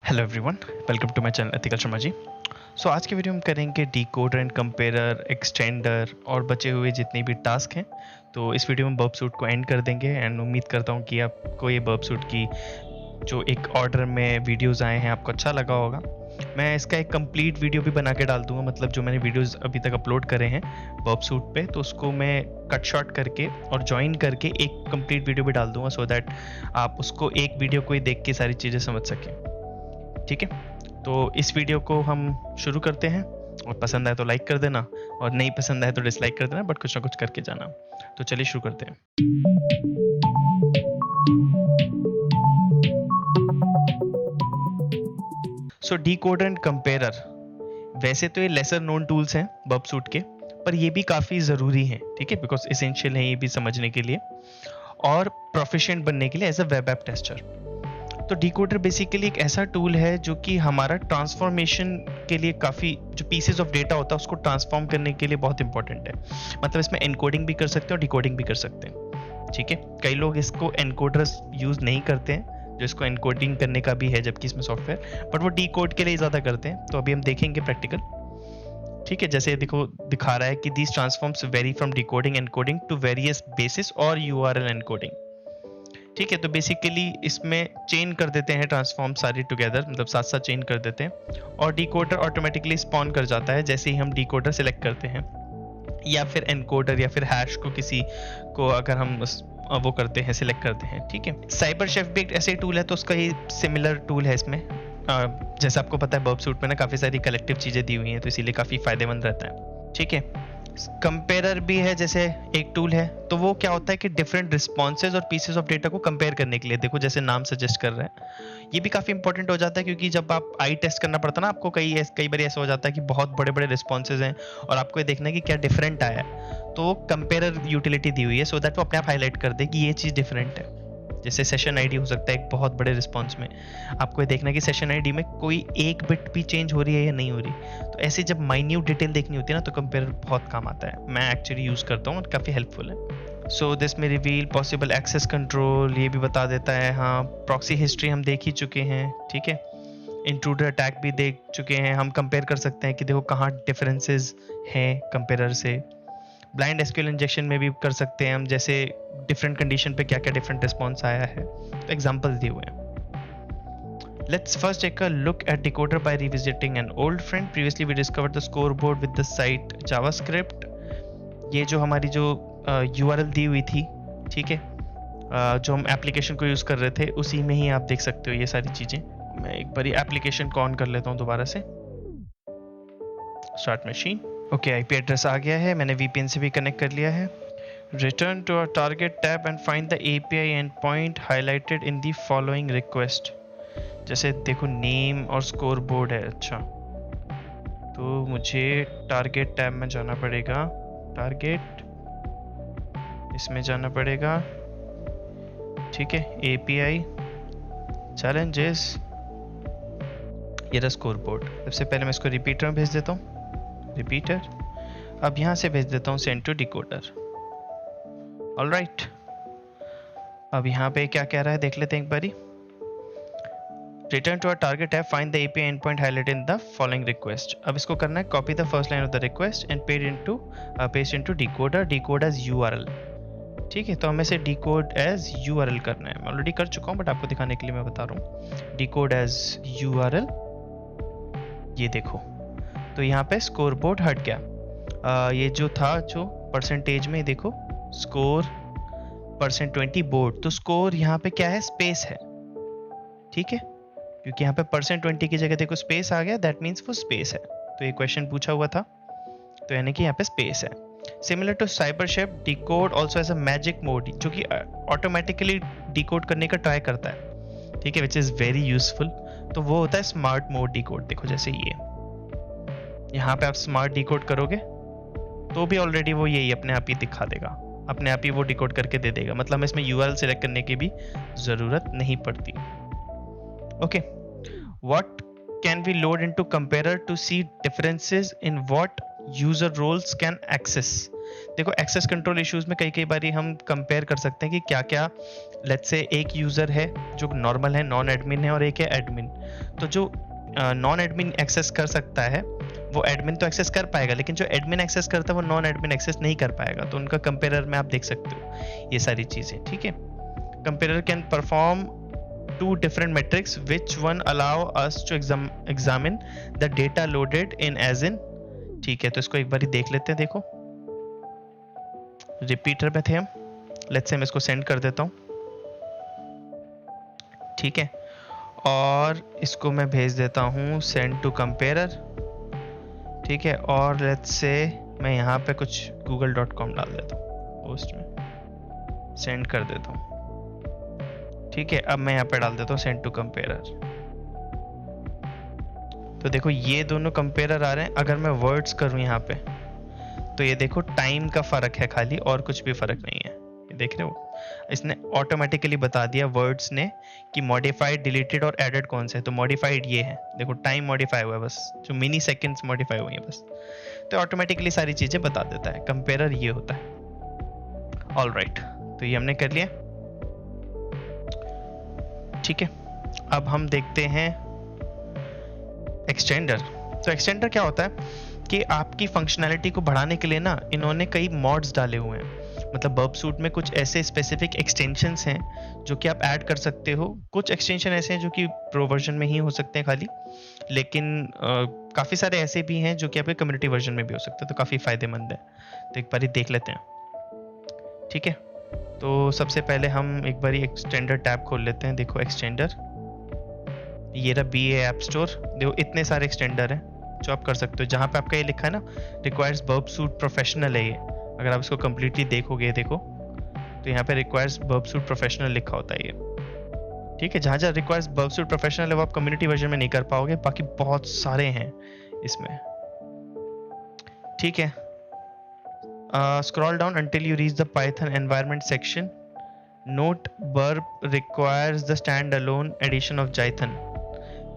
Hello everyone, welcome to my channel ethical Sharma ji. So आज के video में करेंगे डिकोडर एंड कंपेयरर, एक्सटेंडर और बचे हुए जितने भी टास्क हैं। तो इस वीडियो में बर्ब सूट को एंड कर देंगे एंड उम्मीद करता हूँ कि आपको ये बर्ब सूट की जो एक ऑर्डर में वीडियोस आए हैं आपको अच्छा लगा होगा। मैं इसका एक कंप्लीट वीडियो भी बना के डाल दूंगा, मतलब जो मैंने वीडियोस अभी तक अपलोड करे हैं बर्ब सूट पे, तो उसको मैं कट शॉट करके और ज्वाइन करके एक कंप्लीट वीडियो भी डाल दूंगा, सो दैट आप उसको एक वीडियो को ही देख के सारी चीज़ें समझ सकें। ठीक है, तो इस वीडियो को हम शुरू करते हैं और पसंद आए तो लाइक कर देना और नहीं पसंद आए तो डिसलाइक कर देना, बट कुछ ना कुछ करके जाना। तो चलिए शुरू करते हैं। सो डिकोडर एंड कंपेयरर, वैसे तो ये लेसर नोन टूल्स हैं बर्ब सूट के, पर ये भी काफ़ी ज़रूरी हैं। ठीक है, बिकॉज एसेंशियल है ये भी समझने के लिए और प्रोफिशिएंट बनने के लिए as a web app tester. तो डिकोडर बेसिकली एक ऐसा टूल है जो कि हमारा ट्रांसफॉर्मेशन के लिए काफ़ी, जो पीसेस ऑफ डेटा होता है उसको ट्रांसफॉर्म करने के लिए बहुत इंपॉर्टेंट है। मतलब इसमें एनकोडिंग भी कर सकते हैं और डिकोडिंग भी कर सकते हैं। ठीक है, कई लोग इसको एनकोडर्स यूज़ नहीं करते हैं, जो इसको एनकोडिंग करने का भी है जबकि इसमें सॉफ्टवेयर, बट वो डिकोड के लिए ज़्यादा करते हैं। तो अभी हम देखेंगे प्रैक्टिकल। ठीक है, जैसे देखो दिखा रहा है कि these transforms vary from decoding encoding to various basis और यूआरएल एनकोडिंग। ठीक है, तो बेसिकली इसमें चेन कर देते हैं ट्रांसफॉर्म सारी टुगेदर, मतलब साथ साथ चेन कर देते हैं और डिकोडर ऑटोमेटिकली स्पॉन कर जाता है जैसे ही हम डिकोडर सेलेक्ट करते हैं, या फिर एनकोडर या फिर हैश को किसी को अगर हम वो करते हैं, सिलेक्ट करते हैं। ठीक है, साइबर शेफ भी एक ऐसे टूल है, तो उसका ही सिमिलर टूल है इसमें। जैसे आपको पता है बर्ब सूट में ना काफ़ी सारी कलेक्टिव चीज़ें दी हुई हैं, तो इसीलिए काफ़ी फायदेमंद रहता है। ठीक है, कंपेयरर भी है जैसे एक टूल है, तो वो क्या होता है कि डिफरेंट रिस्पॉन्सेज और पीसेस ऑफ डेटा को कंपेयर करने के लिए, देखो जैसे नाम सजेस्ट कर रहा है, ये भी काफ़ी इंपॉर्टेंट हो जाता है क्योंकि जब आप आई टेस्ट करना पड़ता है ना आपको, कई बार ऐसा हो जाता है कि बहुत बड़े बड़े रिस्पॉन्सेज हैं और आपको ये देखना है कि क्या डिफरेंट आया है, तो कंपेयरर यूटिलिटी दी हुई है सो दैट वो अपने आप हाईलाइट कर दे कि ये चीज़ डिफरेंट है। जैसे सेशन आईडी हो सकता है एक बहुत बड़े रिस्पॉन्स में, आपको ये देखना है कि सेशन आईडी में कोई एक बिट भी चेंज हो रही है या नहीं हो रही। तो ऐसे जब माइन्यूट डिटेल देखनी होती है ना, तो कंपेयरर बहुत काम आता है। मैं एक्चुअली यूज़ करता हूँ और काफ़ी हेल्पफुल है। सो दिस में रिवील पॉसिबल एक्सेस कंट्रोल ये भी बता देता है। हाँ, प्रॉक्सी हिस्ट्री हम देख ही चुके हैं। ठीक है, इंट्रूडर अटैक भी देख चुके हैं। हम कंपेयर कर सकते हैं कि देखो कहाँ डिफरेंसेस हैं कंपेयरर से। ब्लाइंड एसक्यूएल इंजेक्शन में भी कर सकते हैं हम, जैसे डिफरेंट कंडीशन पे क्या क्या डिफरेंट रिस्पॉन्स आया है, तो एग्जांपल्स दिए हुए हैं। Let's first take a look at decoder by revisiting an old friend. Previously we discovered the scoreboard with the site JavaScript. ये जो हमारी जो URL दी हुई थी, ठीक है, जो हम एप्लीकेशन को यूज़ कर रहे थे उसी में ही आप देख सकते हो ये सारी चीज़ें। मैं एक बार एप्लीकेशन को ऑन कर लेता हूँ दोबारा से। Start machine. Okay, IP address आ गया है, मैंने VPN से भी कनेक्ट कर लिया है। Return to our target tab and find the API endpoint highlighted in the following request. जैसे देखो नेम और स्कोर बोर्ड है। अच्छा, तो मुझे टारगेट टैब में जाना पड़ेगा, टारगेट इसमें जाना पड़ेगा। ठीक है, API चैलेंजेस, ये रहा स्कोर बोर्ड। सबसे पहले मैं इसको रिपीटर में भेज देता हूँ, रिपीटर। अब यहाँ से भेज देता हूँ सेंड टू डिकोडर। ऑलराइट, अब यहाँ पे क्या कह रहा है देख लेते हैं एक बारी। Return to our target tab, find the API endpoint highlighted in the following request. अब इसको करना है copy the first line of the request and paste into decoder, decode as URL. ठीक है, तो हमें से decode as URL करना है। मैं ऑलरेडी कर चुका हूँ बट आपको दिखाने के लिए मैं बता रहा हूँ। decode as URL, ये देखो, तो यहाँ पे स्कोर बोर्ड हट गया। ये जो था, जो परसेंटेज में देखो स्कोर %20 बोर्ड, तो स्कोर यहाँ पे क्या है, स्पेस है। ठीक है, क्योंकि यहाँ पे %20 की जगह देखो स्पेस आ गया, दैट मीन्स वो स्पेस है। तो ये क्वेश्चन पूछा हुआ था, तो यानी कि यहाँ पे स्पेस है। Similar to cyber chef, decode also as a magic mode, जो कि ऑटोमेटिकली डिकोड करने का ट्राई करता है। ठीक है, विच इज़ वेरी यूजफुल। तो वो होता है स्मार्ट मोड डिकोड। देखो जैसे ये यहाँ पे आप स्मार्ट डिकोड करोगे तो भी ऑलरेडी वो यही अपने आप ही दिखा देगा, अपने आप ही वो डिकोड करके दे देगा। मतलब हमें इसमें URL सेलेक्ट करने की भी ज़रूरत नहीं पड़ती। Okay, what can we load into comparer to see differences in what user roles can access? देखो एक्सेस कंट्रोल इश्यूज में कई बारी हम कंपेयर कर सकते हैं कि क्या क्या, लेट्स से एक यूजर है जो नॉर्मल है, नॉन एडमिन है, और एक है एडमिन। तो जो नॉन एडमिन एक्सेस कर सकता है वो एडमिन तो एक्सेस कर पाएगा, लेकिन जो एडमिन एक्सेस करता है वो नॉन एडमिन एक्सेस नहीं कर पाएगा। तो उनका कंपेयर में आप देख सकते हो ये सारी चीजें, ठीक है। Compare can perform two different metrics, which one allow us to examine the data loaded in as in, ठीक है। तो इसको एक बार देख लेते हैं। देखो रिपीटर में थे हम, लेट्स से मैं इसको सेंड कर देता हूँ, ठीक है। और इसको मैं भेज देता हूँ सेंड टू कंपेयरर, ठीक है। और लेट्स से मैं यहाँ पे कुछ google.com डाल देता हूँ पोस्ट में, सेंड कर देता हूँ, ठीक है। अब मैं यहाँ पे डाल देता हूँ सेंड टू कंपेयरर। तो देखो ये दोनों कंपेयरर आ रहे हैं। अगर मैं वर्ड्स करूँ यहाँ पे तो ये देखो टाइम का फर्क है खाली, और कुछ भी फर्क नहीं है। ये देख रहे हो, इसने ऑटोमेटिकली बता दिया वर्ड्स ने कि मॉडिफाइड, डिलीटेड और एडेड कौन से है। तो मॉडिफाइड ये है, देखो टाइम मॉडिफाई हुआ है बस, जो मिनी सेकेंड्स मॉडिफाई हुई है बस। तो ऑटोमेटिकली सारी चीजें बता देता है। कंपेयरर ये होता है। ऑल राइट, तो ये हमने कर लिया, ठीक है। अब हम देखते हैं एक्सटेंडर। तो एक्सटेंडर क्या होता है कि आपकी फंक्शनैलिटी को बढ़ाने के लिए ना इन्होंने कई मॉड्स डाले हुए हैं। मतलब बर्बसूट में कुछ ऐसे स्पेसिफिक एक्सटेंशंस हैं जो कि आप ऐड कर सकते हो। कुछ एक्सटेंशन ऐसे हैं जो कि प्रो वर्जन में ही हो सकते हैं खाली, लेकिन काफ़ी सारे ऐसे भी हैं जो कि आपके कम्युनिटी वर्जन में भी हो सकते हैं। तो काफ़ी फायदेमंद है। तो एक बार देख लेते हैं, ठीक है। तो सबसे पहले हम एक बार एक्सटेंडर टैब खोल लेते हैं। देखो एक्सटेंडर, ये रहा BA ऐप स्टोर। देखो इतने सारे एक्सटेंडर हैं जो आप कर सकते हो। जहाँ पे आपका ये लिखा है ना रिक्वायर्स बर्बसूट प्रोफेशनल है, ये अगर आप इसको कंप्लीटली देखोगे, देखो तो यहाँ पे रिक्वायर्स बर्बसूट प्रोफेशनल लिखा होता है ये, ठीक है। जहाँ जहाँ रिक्वायर्स बर्बसूट प्रोफेशनल है वो आप कम्युनिटी वर्जन में नहीं कर पाओगे, बाकी बहुत सारे हैं इसमें, ठीक है। Scroll down until you reach the Python environment section. Note burp requires the standalone edition of Jython.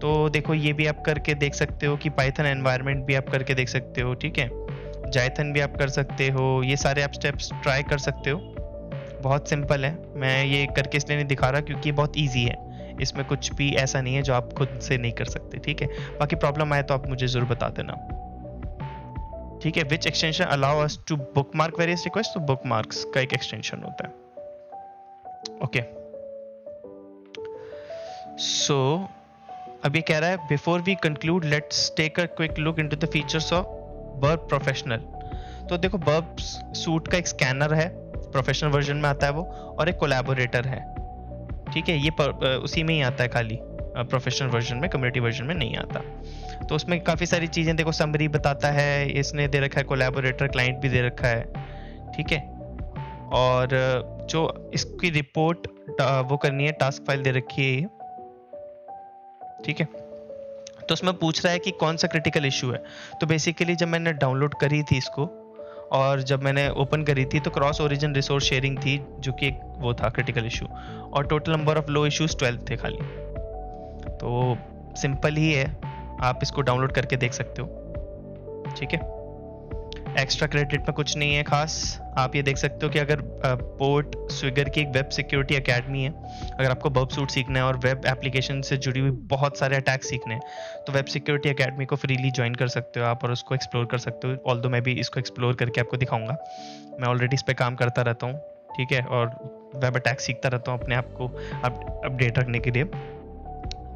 तो देखो ये भी आप करके देख सकते हो कि Python environment भी आप करके देख सकते हो, ठीक है। Jython भी आप कर सकते हो। ये सारे आप स्टेप्स ट्राई कर सकते हो। बहुत सिंपल है। मैं ये करके इसलिए नहीं दिखा रहा क्योंकि ये बहुत ईजी है। इसमें कुछ भी ऐसा नहीं है जो आप खुद से नहीं कर सकते, ठीक है। बाकी प्रॉब्लम आए तो आप मुझे जरूर बता देना, ठीक है। Which extension allow us to bookmark various request. तो बुकमार्क्स का एक एक्सटेंशन होता है, ओके। सो अब ये कह रहा है before we conclude let's take a quick look into the features of Burp professional. तो देखो बर्ब सूट का एक स्कैनर है, प्रोफेशनल वर्जन में आता है वो, और एक कोलैबोरेटर है, ठीक है। ये उसी में ही आता है खाली, प्रोफेशनल वर्जन में, कम्युनिटी वर्जन में नहीं आता। तो उसमें काफ़ी सारी चीज़ें देखो, समरी बताता है, इसने दे रखा है कोलैबोरेटर क्लाइंट भी दे रखा है, ठीक है। और जो इसकी रिपोर्ट वो करनी है, टास्क फाइल दे रखी है, ठीक है। तो उसमें पूछ रहा है कि कौन सा क्रिटिकल इशू है। तो बेसिकली जब मैंने डाउनलोड करी थी इसको और जब मैंने ओपन करी थी तो क्रॉस ओरिजिन रिसोर्स शेयरिंग थी जो कि एक वो था क्रिटिकल इशू, और total number of low issues 12 थे खाली। तो सिंपल ही है, आप इसको डाउनलोड करके देख सकते हो, ठीक है। एक्स्ट्रा क्रेडिट में कुछ नहीं है खास। आप ये देख सकते हो कि अगर पोर्ट स्विगर की एक वेब सिक्योरिटी एकेडमी है, अगर आपको बर्बसूट सीखना है और वेब एप्लीकेशन से जुड़ी हुई बहुत सारे अटैक सीखने हैं तो वेब सिक्योरिटी एकेडमी को फ्रीली ज्वाइन कर सकते हो आप और उसको एक्सप्लोर कर सकते हो। ऑल्दो मैं भी इसको एक्सप्लोर करके आपको दिखाऊंगा। मैं ऑलरेडी इस पर काम करता रहता हूँ, ठीक है, और वेब अटैक सीखता रहता हूँ अपने आप को अपडेट रखने के लिए।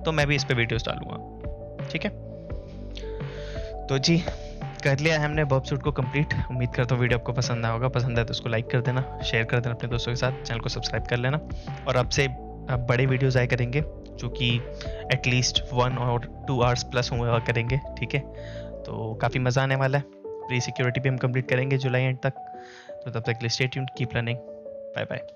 तो मैं भी इस पर वीडियोस डालूंगा, ठीक है। तो जी कर लिया है हमने बर्बसूट को कंप्लीट। उम्मीद करता हूँ वीडियो आपको पसंद आया होगा। पसंद है तो उसको लाइक कर देना, शेयर कर देना अपने दोस्तों के साथ, चैनल को सब्सक्राइब कर लेना। और अब से बड़े वीडियोस आया करेंगे जो कि एटलीस्ट 1 और 2 आवर्स प्लस हुआ करेंगे, ठीक है। तो काफ़ी मज़ा आने वाला है। प्री सिक्योरिटी भी हम कंप्लीट करेंगे जुलाई एंड तक। तो तब तक के लिए stay tuned, keep learning, bye bye.